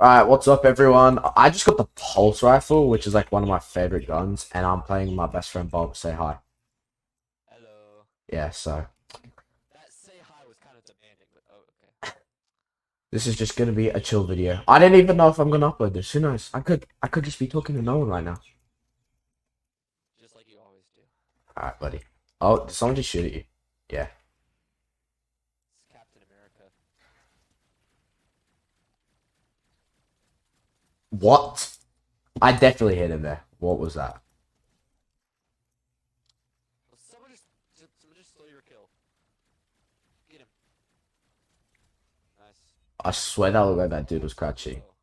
Alright, what's up everyone? I just got the pulse rifle, which is like one of my favorite guns, and I'm playing with my best friend Bob. Say hi. Hello. Yeah, so That say hi was kind of demanding, but oh, okay. this is just gonna be a chill video. I don't even know if I'm gonna upload this. Who knows? I could just be talking to no one right now. Just like you always do. Alright, buddy. Oh, did someone just shoot at you? Yeah. It's Captain America. What? I definitely hit him there. What was that? Well, someone just stole your kill. Get him. Nice. I swear that looked like that dude was crouching. Oh.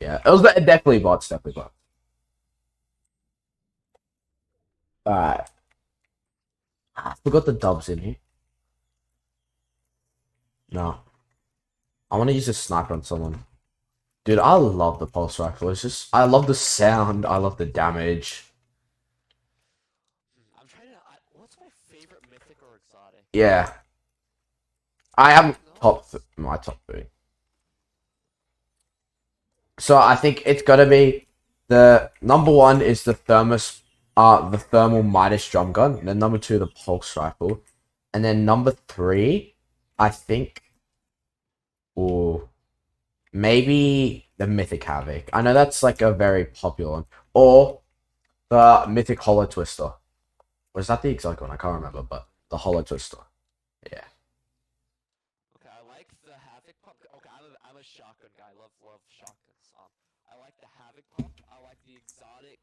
Yeah, it was definitely bots, definitely bots. Alright. I forgot the dubs in here. No. I want to use a sniper on someone. Dude, I love the pulse rifle. It's just, I love the sound. I love the damage. I'm trying to. What's my favorite mythic or exotic? Yeah, I am No. my top three. So I think it's gotta be the number one is the thermal Midas drum gun. Then number two, the pulse rifle, and then number three, I think, or maybe the mythic havoc. I know that's like a very popular one, or the mythic hollow twister. Was that the exotic one? I can't remember, but the hollow twister. Yeah. Okay, I like the havoc pump. Okay, I'm a shotgun guy. Love shotguns. I like the havoc pump. I like the exotic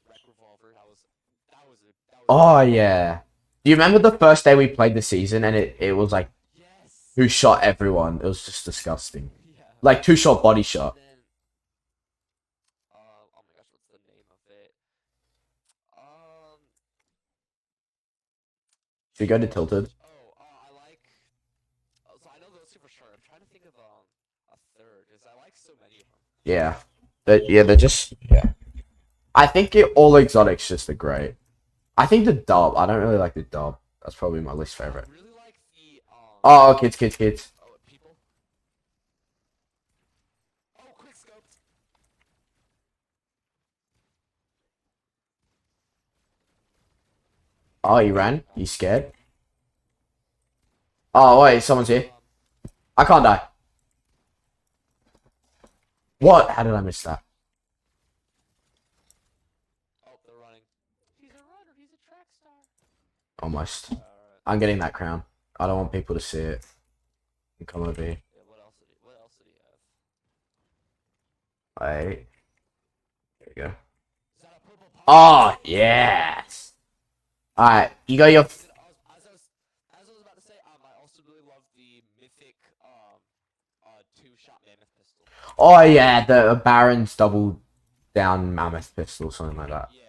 rec revolver. That was a Oh good one. yeah. Do you remember the first day we played the season and it was like Yes. who shot everyone? It was just disgusting. Yeah. Like two shot body And shot. then oh my gosh, what's the name of it? Um, Should we go to tilted? I like. So I know those two for sure. I'm trying to think of a third because I like so many of them. Yeah. They're just yeah. I think all exotics just are great. I think the dub. I don't really like the dub. That's probably my least favorite. I really like the Oh, kids. oh people. Oh, quick scoped. Oh, he ran. He's scared. Oh wait, someone's here. Um, I can't die. What? How did I miss that? oh, they're running. He's a runner. He's a track star. Almost. Alright. I'm getting that crown. I don't want people to see it. Come over here. Yeah. What else did he have? Wait. There you go. Is that a purple pump? Oh, yes. Alright, you got your... Dude, as I was about to say, I also really love the mythic two-shot mammoth pistol. Oh, yeah, the Baron's double down mammoth pistol, something like that. Yeah.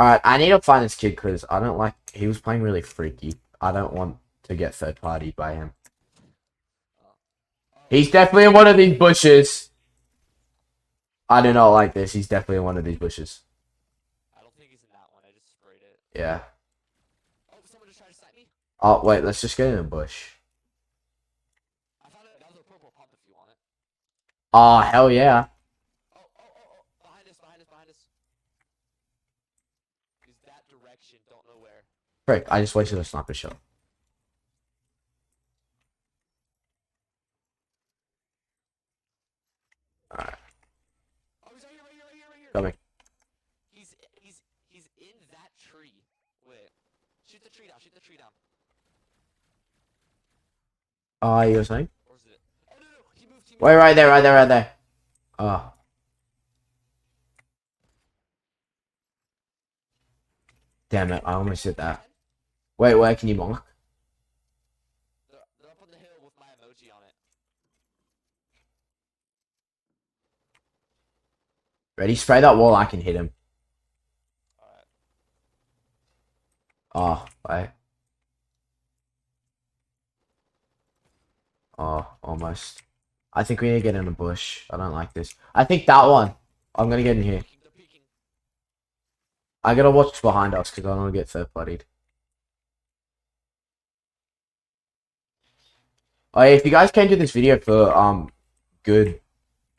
Alright, I need to find this kid because I don't like... He was playing really freaky. I don't want to get third-partied by him. Oh, He's definitely in one of these bushes. I do not like this. He's definitely in one of these bushes. I don't think he's in that one. I just sprayed it. Yeah. Oh, someone just tried to snipe me. Oh, wait, let's just get in a bush. I found another purple pump if you want it. Oh, hell yeah. Oh. Behind us. He's that direction. Don't know where. Frick, I just wasted a sniper shot. Alright, Oh, he's right here. coming. He's in that tree. Wait. Shoot the tree down. Oh, you were saying? Or is it? Oh no. He moved. Wait, right there. Oh. Damn it, I almost hit that. Wait, where can you mark? They're up on the hill with my emoji on it. Ready? Spray that wall, I can hit him. Alright. Oh, wait. Oh, almost. I think we need to get in a bush. I don't like this. I think that one. I'm gonna get in here. They're peeking. I gotta watch behind us because I don't want to get third-partied. Oh, yeah, if you guys came to this video for good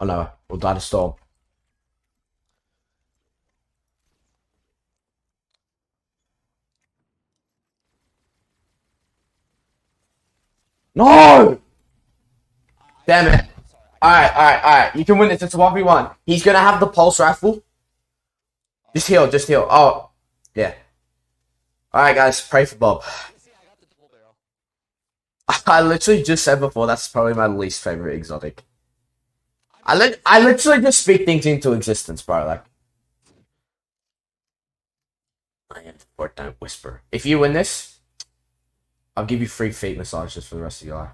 Oh no, we'll die to storm. No! Damn it. I'm sorry. Alright. You can win this. It's a 1v1. He's gonna have the pulse rifle. Just heal. Oh, yeah. Alright, guys, pray for Bob. See, I got the double barrel. I literally just said before that's probably my least favorite exotic. I literally just speak things into existence, bro. Like, I am the Fortnite Whisper. If you win this, I'll give you free feet massages for the rest of your life.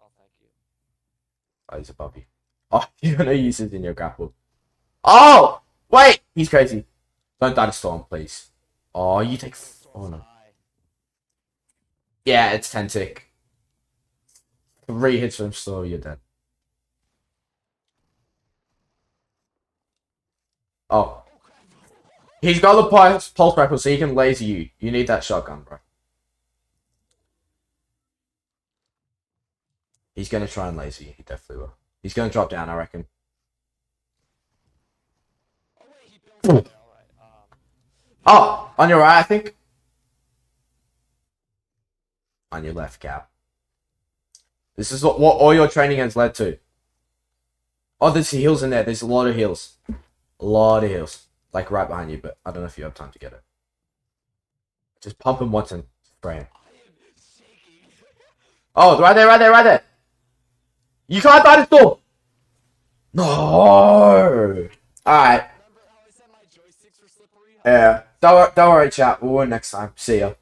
Oh, thank you. Oh, he's above you. Oh, you're gonna use it in your grapple. Oh! Wait! He's crazy. Don't die to storm, please. Oh, you take... Oh, no. Yeah, it's 10 tick. 3 hits from storm, you're dead. Oh. He's got the pulse rifle, so he can laser you. You need that shotgun, bro. He's gonna try and laser you. He definitely will. He's gonna drop down, I reckon. Oh, wait, he built it. Alright, Oh! On your right, I think. On your left, Cap. This is what all your training has led to. Oh, there's heals in there. There's a lot of heals. A lot of heals. Like right behind you, but I don't know if you have time to get it. Just pump him once and spray him. I am shaking. Oh, right there. You can't die to storm! No! Alright. Remember how I said my joysticks were slippery? Yeah. Don't worry, chat. We'll win next time. See ya.